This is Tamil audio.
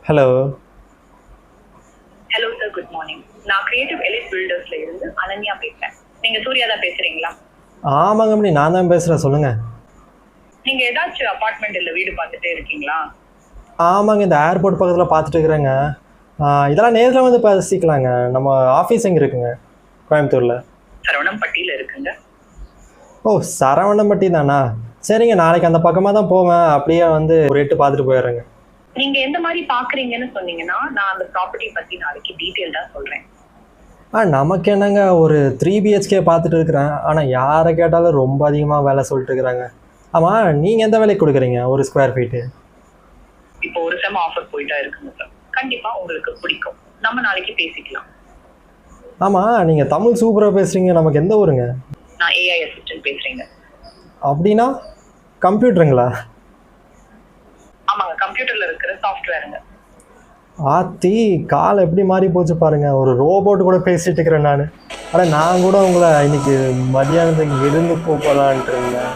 Hello. Hello sir, good morning. நான் கிரியேட்டிவ் எலிட் பில்டர்ஸ்ல இருந்து அனன்யா பேசுறேன். நீங்க சூர்யா தான் பேசுறீங்களா? ஆமாங்க அப்படி நான் தான் பேசுகிறேன், சொல்லுங்கள். நீங்க ஏதாச்சும் அபார்ட்மெண்ட் இல்ல வீடு பார்த்துட்டே இருக்கீங்களா? ஆமாங்க, இந்த ஏர்போர்ட் பக்கத்தில் பார்த்துட்டு இருக்கிறேங்க. இதெல்லாம் நேரில் வந்து பேசிக்கலாங்க. நம்ம ஆஃபீஸ் எங்கே இருக்குங்க? கோயம்புத்தூரில். சரவணம்பட்டியில இருக்குங்க. ஓ, சரவணம்பட்டி தானா? சரிங்க, நாளைக்கு அந்த பக்கமாக தான் போவேன். அப்படியே வந்து ஒரு எட்டு பார்த்துட்டு போயிடுறேங்க. நீங்க எந்த மாதிரி பாக்குறீங்கன்னு சொன்னீங்கன்னா நான் அந்த ப்ராப்பர்ட்டி பத்தி நாளைக்கு டீட்டெயில்டா சொல்றேன். நமக்கு என்னங்க, ஒரு 3 BHK பார்த்துட்டு இருக்கிறேன். ஆனால் யாரை கேட்டாலும் ரொம்ப அதிகமாக வேலை சொல்லிட்டு இருக்கிறாங்க. ஆமாம், நீங்கள் எந்த வேலைக்கு கொடுக்குறீங்க ஒரு ஸ்கொயர் ஃபீட்டு? இப்போ ஒரு செம ஆஃபர் போயிட்டா இருக்குங்க சார். கண்டிப்பா உங்களுக்கு பிடிக்கும். நம்ம நாளைக்கு பேசிக்கலாம். ஆமாம், நீங்கள் தமிழ் சூப்பராக பேசுகிறீங்க. நமக்கு எந்த ஊருங்க? நான் ஏஐ அசிஸ்டன்ட் பேசுறேங்க. அப்படின்னா கம்ப்யூட்டருங்களா? ஆமாங்க, கம்ப்யூட்டர்ல இருக்கிற சாஃப்ட்வேருங்க. ஆத்தி, கால் எப்படி மாறி போச்சு பாருங்க. ஒரு ரோபோட் கூட பேசிட்டு இருக்கிறேன் நான். ஆனால் நான் கூட உங்களை இன்னைக்கு மதியானத்துக்கு விருந்து கூப்பிடலான்ட்டு இருந்தேன்.